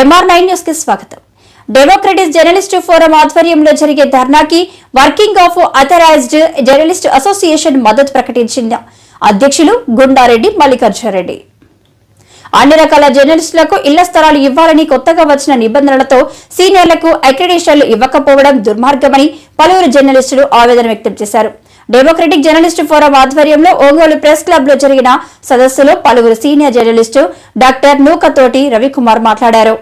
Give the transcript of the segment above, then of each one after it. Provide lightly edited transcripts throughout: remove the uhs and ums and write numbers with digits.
MR9 news కి స్వాగతం. Democratic journalist forum ఆధ్వర్యంలో జరిగే ధర్నాకి working of authorized journalist association మద్దతు ప్రకటించింది. అధ్యక్షులు గుండారెడ్డి మల్లికార్జునరెడ్డి అన్ని రకాల జర్నలిస్టులకు ఇళ్ల స్థలాలు ఇవ్వాలని కొత్తగా వచ్చిన నిబంధనలతో సీనియర్లకు అక్రిడిటేషన్లు ఇవ్వకపోవడం దుర్మార్గమని పలువురు జర్నలిస్టులు ఆవేదన వ్యక్తం చేశారు. డెమోక్రటిక్ జర్నలిస్ట్ ఫోరం ఆధ్వర్యంలో ఒంగోలు ప్రెస్ క్లబ్ లో జరిగిన సదస్సులో పలువురు senior journalist doctor Nukathoti Ravikumar మాట్లాడారు.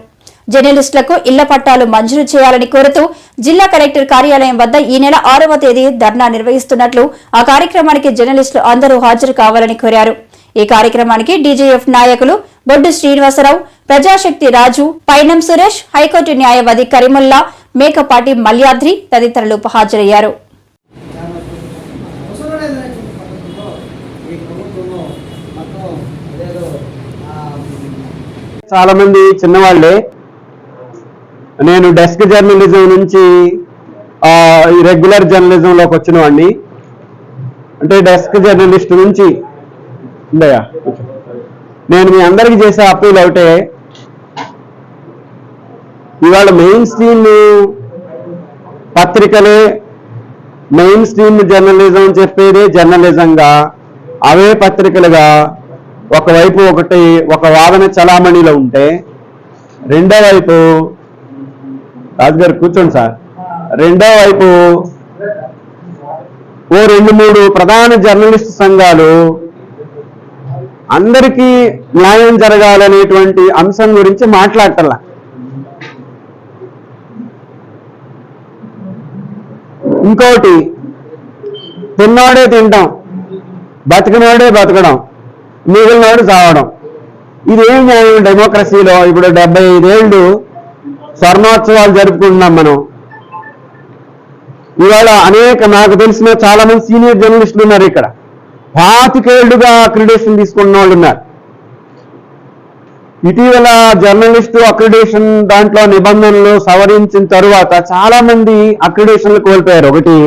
జర్నలిస్టులకు ఇళ్ల పట్టాలు మంజూరు చేయాలని కోరుతూ జిల్లా కలెక్టర్ కార్యాలయం వద్ద ఈ నెల 6వ తేదీ ధర్నా నిర్వహిస్తున్నట్లు, ఆ కార్యక్రమానికి జర్నలిస్టులు అందరూ హాజరు కావాలని కోరారు. ఈ కార్యక్రమానికి డీజేఎఫ్ నాయకులు బొడ్డు శ్రీనివాసరావు, ప్రజాశక్తి రాజు, పైనం సురేష్, హైకోర్టు న్యాయవాది కరీముల్లా, మేకపాటి మల్యాద్రి తదితరులు హాజరయ్యారు. చాలా మంది చిన్నవాళ్లే. నేను డెస్క్ జర్నలిజం నుంచి రెగ్యులర్ జర్నలిజంలోకి వచ్చిన వాడిని. అంటే డెస్క్ జర్నలిస్ట్ నుంచి నేను మీ అందరికీ చేసే అప్పీల్ ఒకటే, ఇవాళ మెయిన్ స్ట్రీమ్ పత్రికలే మెయిన్ స్ట్రీమ్ జర్నలిజం చెప్పేదే జర్నలిజంగా, అవే పత్రికలుగా ఒకవైపు ఒక వాదన చలామణిలో ఉంటే, రెండో వైపు రాజుగారు కూర్చోండి సార్, రెండో వైపు ఓ 2-3 ప్రధాన జర్నలిస్ట్ సంఘాలు అందరికీ న్యాయం జరగాలనేటువంటి అంశం గురించి మాట్లాడటల్లా. ఇంకోటి, తిన్నోడే తింటాం, బతికినోడే బతకడం, మిగిలినోడు చావడం. ఇదేం న్యాయం డెమోక్రసీలో? ఇప్పుడు 75 ఏళ్ళు స్వర్ణోత్సవాలు జరుపుకుంటున్నాం మనం. ఇవాళ నాకు తెలిసిన చాలా మంది సీనియర్ జర్నలిస్టులు ఉన్నారు ఇక్కడ. 25 ఏళ్లుగా అక్రిడిటేషన్ తీసుకున్న వాళ్ళు ఉన్నారు. ఇటీవల జర్నలిస్టు అక్రిడిటేషన్ దాంట్లో నిబంధనలు సవరించిన తరువాత చాలా మంది అక్రిడిటేషన్లు కోల్పోయారు. ఒకటి,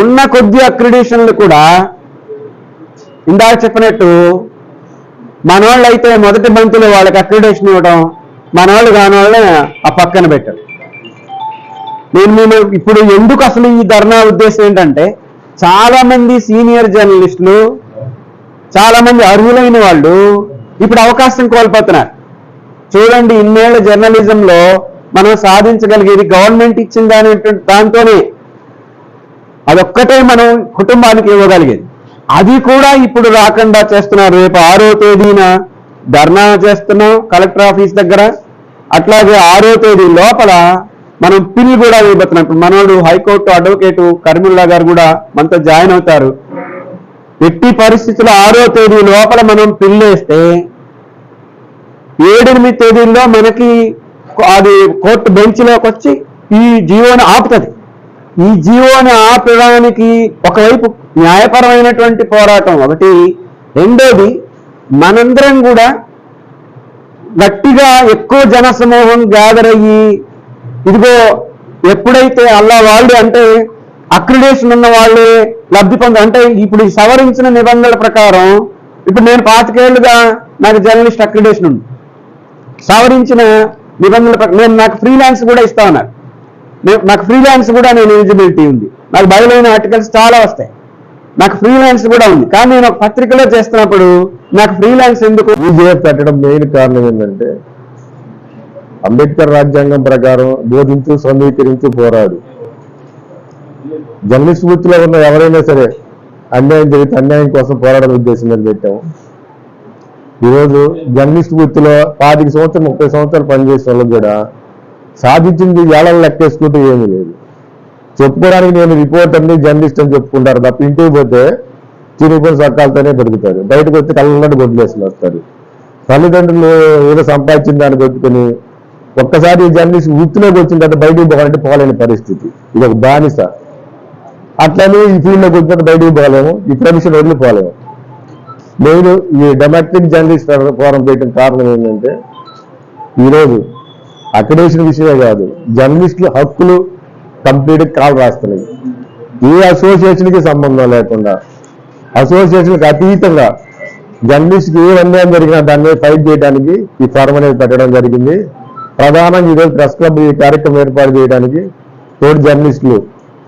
ఉన్న కొద్ది అక్రిడిటేషన్లు కూడా ఇందాక చెప్పినట్టు మనవాళ్ళు అయితే మొదటి బంతిలో వాళ్ళకి అక్రిడిటేషన్ ఇవ్వడం, మనవాళ్ళు కాని వాళ్ళని ఆ పక్కన పెట్టారు. నేను ఇప్పుడు ఎందుకు అసలు ఈ ధర్నా ఉద్దేశం ఏంటంటే, చాలా మంది సీనియర్ జర్నలిస్టులు, చాలా మంది అర్హులైన వాళ్ళు ఇప్పుడు అవకాశం కోల్పోతున్నారు. చూడండి, ఇన్నేళ్ల జర్నలిజంలో మనం సాధించగలిగేది గవర్నమెంట్ ఇచ్చిన దాంతోనే, అదొక్కటే మనం కుటుంబానికి ఇవ్వగలిగేది. అది కూడా ఇప్పుడు రాకుండా చేస్తున్నారు. రేపు 6వ తేదీన ధర్నా చేస్తున్నాం కలెక్టర్ ఆఫీస్ దగ్గర. అట్లాగే 6వ తేదీ లోపల మనం పిల్ కూడా వేయబోతున్నాం. ఇప్పుడు మనోడు హైకోర్టు అడ్వకేటు కరీముల్లా గారు కూడా మనతో జాయిన్ అవుతారు. ఎట్టి పరిస్థితుల్లో 6వ తేదీ లోపల మనం పిల్ వేస్తే 7-8 తేదీల్లో మనకి అది కోర్టు బెంచ్లోకి వచ్చి ఈ జీవోని ఆపుతుంది. ఈ జీవోని ఆపడానికి ఒకవైపు న్యాయపరమైనటువంటి పోరాటం ఒకటి, రెండోది మనందరం కూడా గట్టిగా ఎక్కువ జనసమూహం గ్యాదర్ అయ్యి, ఇదిగో ఎప్పుడైతే వాళ్ళు అంటే అక్రిడిటేషన్ ఉన్న వాళ్ళే లబ్ధి అంటే ఇప్పుడు సవరించిన నిబంధనల ప్రకారం ఇప్పుడు నేను 25 ఏళ్లుగా నాకు జర్నలిస్ట్ అక్రిడిటేషన్ ఉంది. సవరించిన నిబంధనల ప్రకారం నాకు ఫ్రీలాన్స్ కూడా ఇస్తా ఉన్నారు. నాకు ఫ్రీలాన్స్ కూడా నేను ఎలిజిబిలిటీ ఉంది. నాకు బయలైన ఆర్టికల్స్ చాలా వస్తాయి, నాకు ఫ్రీలాన్స్ కూడా ఉంది. కానీ నేను ఒక పత్రికలో చేస్తున్నప్పుడు నాకు ఫ్రీలాన్స్ ఎందుకు పెట్టడం మెయిన్ కారణం ఏంటంటే, అంబేద్కర్ రాజ్యాంగం ప్రకారం బోధించు, సమీకరించు, పోరాడు. జర్నలిస్ట్ వృత్తిలో ఉన్న ఎవరైనా సరే అన్యాయం జరిగితే అన్యాయం కోసం పోరాడడం ఉద్దేశం మీద పెట్టాము. ఈరోజు జర్నలిస్ట్ వృత్తిలో 25 సంవత్సరాలు 30 సంవత్సరాలు పనిచేసే వాళ్ళకి కూడా సాధించింది ఏళ్ళని లెక్కేసుకుంటూ ఏమీ లేదు. చెప్పుకోవడానికి నేను రిపోర్టర్ని, జర్నలిస్ట్ అని చెప్పుకుంటారు తప్ప ఇంటికి పోతే చిరిగిపోయిన సొక్కాలతోనే దొరుకుతారు. బయటకు వచ్చి కళ్ళన్నట్టు గొడ్లేసుకుని వస్తారు. తల్లిదండ్రులు ఏదో సంపాదించిన దాన్ని పెట్టుకుని ఒక్కసారి జర్నలిస్ట్ వృత్తిలోకి వచ్చిన తర్వాత బయటికి పోవాలంటే పోలేని పరిస్థితి. ఇది ఒక బానిస. అట్లనే ఈ ఫీల్డ్లోకి వచ్చినట్టు బయటికి పోలేము, ఈ ప్రొఫెషన్ వదిలిపోలేము. నేను ఈ డెమోక్రటిక్ జర్నలిస్ట్ ఫోరం పెట్టిన కారణం ఏంటంటే, ఈరోజు అక్రిడిటేషన్ విషయమే కాదు, జర్నలిస్టులు హక్కులు కంప్లీట్ కాల్ రాస్తున్నాయి. ఏ అసోసియేషన్కి సంబంధం లేకుండా, అసోసియేషన్కి అతీతంగా జర్నలిస్ట్కి ఏ అన్యాయం జరిగినా దాన్ని ఫైట్ చేయడానికి ఈ ఫోరం అనేది పెట్టడం జరిగింది. ప్రధానంగా ఈరోజు ప్రెస్ క్లబ్ ఈ కార్యక్రమం ఏర్పాటు చేయడానికి తోటి జర్నలిస్టులు,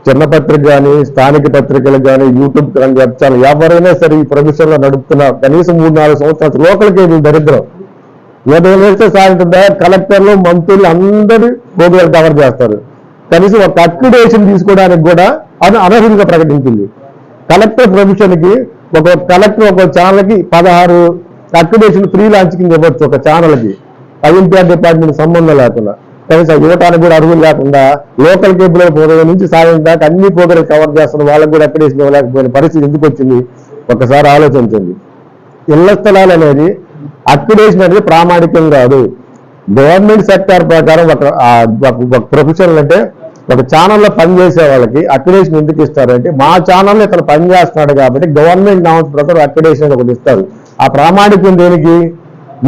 చిన్న పత్రిక కానీ, స్థానిక పత్రికలు కానీ, యూట్యూబ్ వెబ్ ఛానల్ ఎవరైనా సరే ఈ ప్రొఫెషన్ లో నడుపుతున్న కనీసం 3-4 సంవత్సరాలు లోకల్ కేబుల్ దరిద్రం. ఉదయం వేస్తే సాయంత్రం దాకా కలెక్టర్లు, మంత్రులు అందరూ ప్రోగ్రాలు కవర్ చేస్తారు. కనీసం ఒక అక్రిడేషన్ తీసుకోవడానికి కూడా అది అనర్హులుగా ప్రకటించింది. కలెక్టర్ ప్రొఫెషన్ కి ఒక కలెక్టర్ ఒక ఛానల్ కి 16 అక్రిడేషన్ ఫ్రీ లాంచ్ కింద ఇవ్వచ్చు. ఒక ఛానల్ కి ఐఎన్టీఆర్ డిపార్ట్మెంట్ సంబంధం లేకుండా, కనీసం యువతానికి కూడా అర్హులు లేకుండా లోకల్ కేబుల్ ఉదయం నుంచి సాయంత్రం దాకా అన్ని ప్రోగ్రాలు కవర్ చేస్తున్న వాళ్ళకి కూడా అక్రిడేషన్ ఇవ్వలేకపోయిన పరిస్థితి ఎందుకు వచ్చింది ఒకసారి ఆలోచించండి. ఇళ్ల స్థలాలు అనేది అక్రిడేషన్ అనేది ప్రామాణికం కాదు. గవర్నమెంట్ సెక్టార్ ప్రకారం ఒక ప్రొఫెషనల్ అంటే ఒక ఛానల్లో పనిచేసే వాళ్ళకి అక్రిడేషన్ ఎందుకు ఇస్తారంటే, మా ఛానల్లో ఇతను పనిచేస్తున్నాడు కాబట్టి గవర్నమెంట్ నామ్స్ ప్రకారం అక్రిడేషన్ ఒకటి ఇస్తారు. ఆ ప్రామాణికం దేనికి?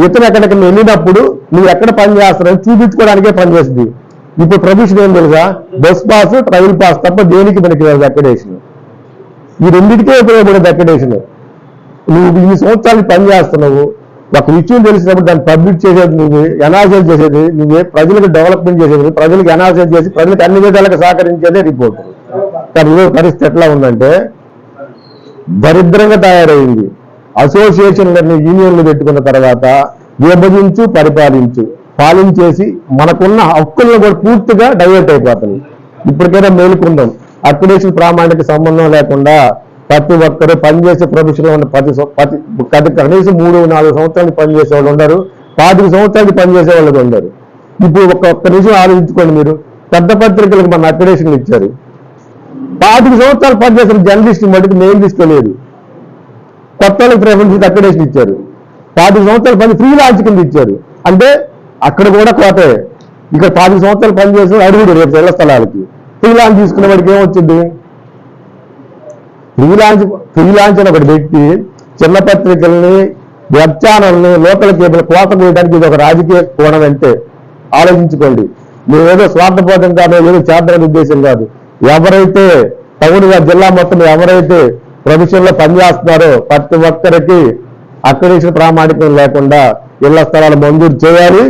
ఇతను ఎక్కడికి వెళ్ళినప్పుడు నువ్వు ఎక్కడ పని చేస్తారని చూపించుకోవడానికే పనిచేస్తుంది. ఇప్పుడు ప్రొఫెషన్ ఏం తెలుసా? బస్ పాస్, ట్రైల్ పాస్ తప్ప దేనికి మనకి అక్రిడేషన్. ఈ రెండింటికే ఉపయోగపడేది అక్రిడేషన్. నువ్వు ఈ సంవత్సరాలు పని చేస్తున్నావు, ఒక విషయం తెలిసినప్పుడు దాన్ని పబ్లిక్ చేసేది నువ్వు, ఎనాలిసిస్ చేసేది నువ్వే, ప్రజలకు డెవలప్మెంట్ చేసేది, ప్రజలకు ఎనాలిసిస్ చేసి ప్రజలకు అన్ని విధాలుగా సహకరించేదే రిపోర్ట్. కానీ ఈరోజు పరిస్థితి ఎట్లా ఉందంటే దరిద్రంగా తయారైంది. అసోసియేషన్లని, యూనియన్లు పెట్టుకున్న తర్వాత విభజించు, పరిపాలించు, పాలించేసి మనకున్న హక్కులను కూడా పూర్తిగా డైవర్ట్ అయిపోతుంది. ఇప్పటికైనా మేలుకుందాం. అక్రిడేషన్ ప్రామాణిక సంబంధం లేకుండా ప్రతి ఒక్కరు పనిచేసే ప్రొఫెషన్లో ఉన్న కనీసం 3-4 సంవత్సరాలు పనిచేసే వాళ్ళు ఉన్నారు, 25 సంవత్సరాలు పనిచేసే వాళ్ళు ఉన్నారు. ఇప్పుడు ఒక్క నిమిషం ఆలోచించుకోండి. మీరు పెద్ద పత్రికలకు మన అక్రిడేషన్లు ఇచ్చారు. 25 సంవత్సరాలు పనిచేసిన జర్నలిస్ట్ మటుకు మెయిన్ తీసుకోలేదు. కొత్త వాళ్ళకి ప్రిఫరెన్స్ అక్రిడేషన్ ఇచ్చారు. 25 సంవత్సరాలు పని ఫ్రీ లాంచ్ కింద ఇచ్చారు. అంటే అక్కడ కూడా కోతే. ఇక్కడ 25 సంవత్సరాలు పనిచేసిన అడుగుడు రేపు ఇళ్ల స్థలాలకి ఫ్రీ లాంచ్ తీసుకునే వాడికి ఏమొచ్చింది? ఫ్రీ లాంచ్ అని ఒకటి పెట్టి చిన్న పత్రికల్ని, వెబ్ ఛానల్ని, లోకల్ కేబుల్ కోత చేయడానికి ఇది ఒక రాజకీయ కోణం అంటే ఆలోచించుకోండి. మేమేదో స్వార్థపోతంగా ఏదో చేద్దామనే ఉద్దేశం కాదు. ఎవరైతే టౌన్గా జిల్లా మొత్తం ఎవరైతే ప్రొఫెషన్ లో పనిచేస్తున్నారో ప్రతి ఒక్కరికి అక్రిడేషన్ ప్రామాణికం లేకుండా ఇళ్ల స్థలాలు మంజూరు చేయాలి.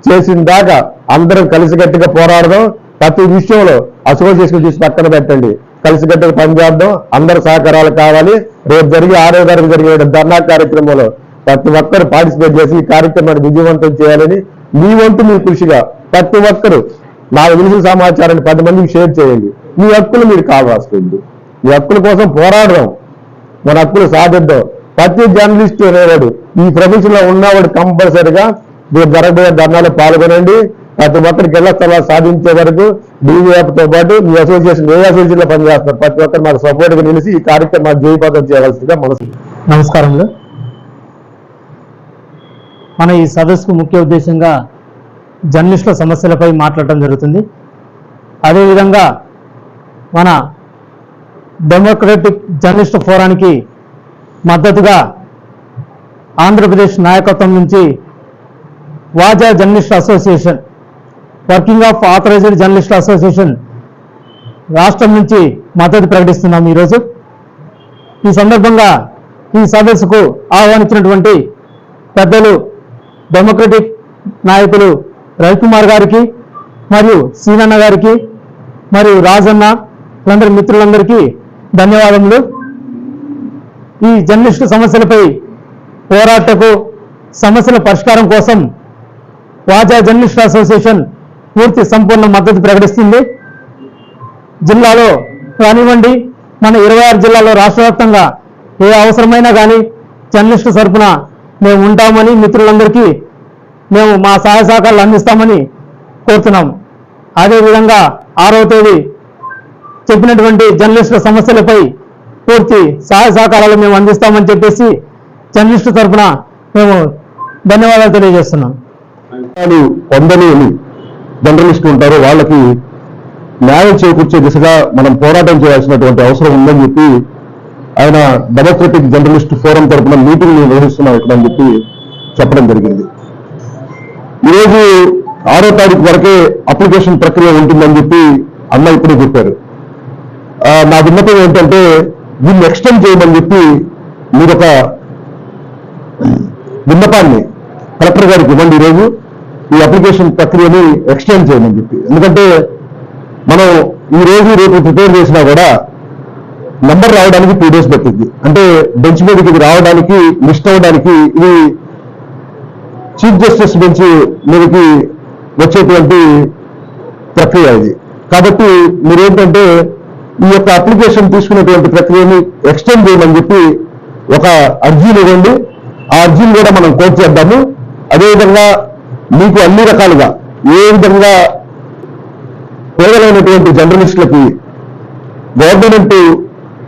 చేసిన దాకా అందరం కలిసికట్టుగా పోరాడదాం. ప్రతి విషయంలో అసోసియేషన్ తీసి పక్కన పెట్టండి, కలిసికట్టుగా పనిచేద్దాం. అందరి సహకారాలు కావాలి. రేపు జరిగే 6వ తారీఖు జరిగే ధర్నా కార్యక్రమంలో ప్రతి ఒక్కరు పార్టిసిపేట్ చేసి ఈ కార్యక్రమాన్ని విజయవంతం చేయాలని మీ వంతు మీ కృషిగా ప్రతి ఒక్కరు నాకు తెలిసిన సమాచారాన్ని 10 మందికి షేర్ చేయండి. మీ హక్కులు మీరు కావాల్సింది. మీ హక్కుల కోసం పోరాడదాం, మన హక్కులు సాధిద్దాం. ప్రతి జర్నలిస్ట్ అనేవాడు ఈ ప్రొఫెషన్ లో ఉన్నవాడు కంపల్సరిగా మీరు జరగబోయే ధర్నాలో పాల్గొనండి. ప్రతి ఒక్కరికి ఇళ్ల స్థలాలు సాధించే వరకు డీవీఎఫ్ తో పాటు మీ అసోసియేషన్ ఏ అసోసియేషన్ లో పనిచేస్తున్నారు ప్రతి ఒక్కరు మాకు సపోర్ట్ గా నిలిచి ఈ కార్యక్రమాన్ని జయపాతం చేయవలసిందిగా మనసు. నమస్కారములు. మన ఈ సదస్సుకు ముఖ్య ఉద్దేశంగా జర్నలిస్టుల సమస్యలపై మాట్లాడటం జరుగుతుంది. అదేవిధంగా మన డెమోక్రటిక్ జర్నలిస్ట్ ఫోరానికి మద్దతుగా ఆంధ్రప్రదేశ్ నాయకత్వం నుంచి వాజా journalist association, working of authorized journalist association రాష్ట్రం నుంచి మద్దతు ప్రకటిస్తున్నాం ఈరోజు. ఈ సందర్భంగా ఈ సదస్సుకు ఆహ్వానించినటువంటి పెద్దలు డెమోక్రటిక్ నాయకులు రవికుమార్ గారికి మరియు సీనన్న గారికి మరియు రాజన్న అందరి మిత్రులందరికీ ధన్యవాదములు. ఈ జర్నలిస్టు సమస్యలపై పోరాటకు, సమస్యల పరిష్కారం కోసం వాజా జర్నలిస్ట్ అసోసియేషన్ పూర్తి సంపూర్ణ మద్దతు ప్రకటిస్తుంది. జిల్లాలో కానివ్వండి, మన 26 జిల్లాలో రాష్ట్ర వ్యాప్తంగా ఏ అవసరమైనా కానీ జర్నలిస్టు తరపున మేము ఉంటామని మిత్రులందరికీ మేము మా సహాయ సహకారాలు అందిస్తామని కోరుతున్నాం. అదేవిధంగా 6వ తేదీ చెప్పినటువంటి జర్నలిస్టుల సమస్యలపై పూర్తి సహాయ సహకారాలు మేము అందిస్తామని చెప్పేసి జర్నలిస్టు తరపున మేము ధన్యవాదాలు తెలియజేస్తున్నాం. పొందలేని జర్నలిస్టులు ఉంటారు, వాళ్ళకి న్యాయం చేకూర్చే దిశగా మనం పోరాటం చేయాల్సినటువంటి అవసరం ఉందని చెప్పి ఆయన డెమోక్రటిక్ జర్నలిస్ట్ ఫోరం తరఫున మీటింగ్ నిర్వహిస్తున్నాం ఇక్కడ అని చెప్పి చెప్పడం జరిగింది. ఈరోజు 6వ తారీఖు వరకే అప్లికేషన్ ప్రక్రియ ఉంటుందని చెప్పి అన్న ఇప్పుడే చెప్పారు. నా విన్నపం ఏంటంటే దీన్ని ఎక్స్టెండ్ చేయమని చెప్పి మీరు ఒక విన్నపాన్ని కలెక్టర్ గారికి ఇవ్వండి. ఈరోజు ఈ అప్లికేషన్ ప్రక్రియని ఎక్స్టెండ్ చేయమని చెప్పి. ఎందుకంటే మనం ఈ రోజు రేపు ప్రిపేర్ చేసినా కూడా నంబర్ రావడానికి 2 days పట్టింది. అంటే బెంచ్ మీదకి ఇది రావడానికి, లిస్ట్ అవ్వడానికి ఇది చీఫ్ జస్టిస్ బెంచ్ మీదకి వచ్చేటువంటి ప్రక్రియ ఇది. కాబట్టి మీరేంటంటే ఈ యొక్క అప్లికేషన్ తీసుకునేటువంటి ప్రక్రియని ఎక్స్టెండ్ చేయమని చెప్పి ఒక అర్జీని ఇవ్వండి. ఆ అర్జీని కూడా మనం కోట్ చేద్దాము. అదేవిధంగా మీకు అన్ని రకాలుగా ఏ విధంగా పేదలైనటువంటి జర్నలిస్టులకి గవర్నమెంట్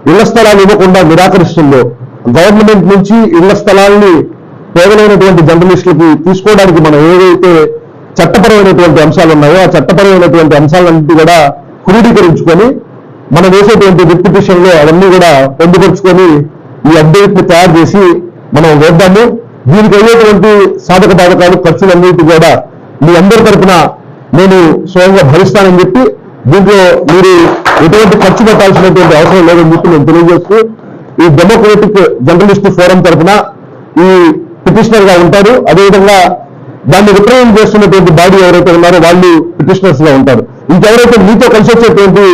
ఇళ్ల స్థలాలు ఇవ్వకుండా నిరాకరిస్తుందో, గవర్నమెంట్ నుంచి ఇళ్ల స్థలాల్ని పేదలైనటువంటి జర్నలిస్టులకి తీసుకోవడానికి మనం ఏవైతే చట్టపరమైనటువంటి అంశాలు ఉన్నాయో ఆ చట్టపరమైనటువంటి అంశాలన్నింటి కూడా క్రోడీకరించుకొని మనం వేసేటువంటి రిట్ పిటిషన్లో అవన్నీ కూడా పొందుపరుచుకొని ఈ అప్డేట్ని తయారు చేసి మనం వేద్దాము. దీనికి అయ్యేటువంటి సాధక బాధకాలు, ఖర్చులన్నింటి కూడా మీ అందరి తరఫున నేను స్వయంగా భరిస్తానని చెప్పి, దీంట్లో మీరు ఎటువంటి ఖర్చు పెట్టాల్సినటువంటి అవసరం లేదని చెప్పి నేను తెలియజేస్తూ, ఈ డెమోక్రటిక్ జర్నలిస్ట్ ఫోరం తరఫున ఈ పిటిషనర్ గా ఉంటారు. అదేవిధంగా దాన్ని రిప్రజెంట్ చేస్తున్నటువంటి బాడీ ఎవరైతే ఉన్నారో వాళ్ళు పిటిషనర్స్ గా ఉంటారు. ఇంకెవరైతే మీతో కలిసి వచ్చేటువంటి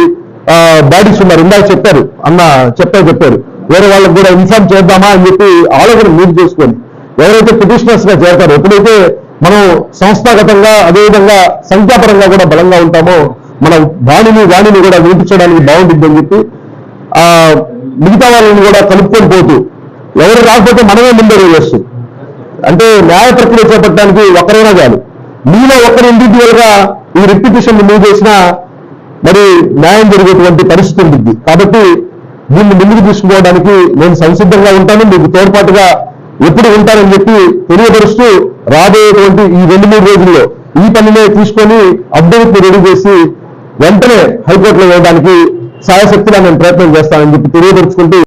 బాడీస్ ఉన్నారు, ఇందాక చెప్పారు అన్న చెప్పారు వేరే వాళ్ళకి కూడా ఇన్ఫార్మ్ చేద్దామా అని చెప్పి ఆలోచన మీరు చేసుకొని ఎవరైతే పిటిషనర్స్ గా చేరతారో, ఎప్పుడైతే మనం సంస్థాగతంగా అదేవిధంగా సంఖ్యాపరంగా కూడా బలంగా ఉంటామో మన వాణిని కూడా వినిపించడానికి బాగుంటుందని చెప్పి మిగతా వాళ్ళని కూడా కలుపుకొని పోతూ ఎవరు రాకపోతే మనమే ముందడుగు వేస్తూ, అంటే న్యాయ ప్రక్రియ చేపట్టడానికి ఒకరైనా చాలు. మీలో ఒకరు ఇండివిజువల్ గా ఈ రిపిటిషన్ మూవ్ చేసినా మరి న్యాయం జరిగేటువంటి పరిస్థితి ఉంటుంది. కాబట్టి దీన్ని ముందుకు తీసుకుపోవడానికి నేను సంసిద్ధంగా ఉంటాను, మీకు తోడ్పాటుగా ఎప్పుడు ఉంటానని చెప్పి తెలియపరుస్తూ, రాబోయేటువంటి ఈ 2-3 రోజుల్లో ఈ పనినే తీసుకొని అప్డేట్ రెడీ చేసి వెంటనే హైకోర్టులో వేయడానికి సాయశక్తిగా నేను ప్రయత్నం చేస్తానని చెప్పి తెలియపరుచుకుంటూ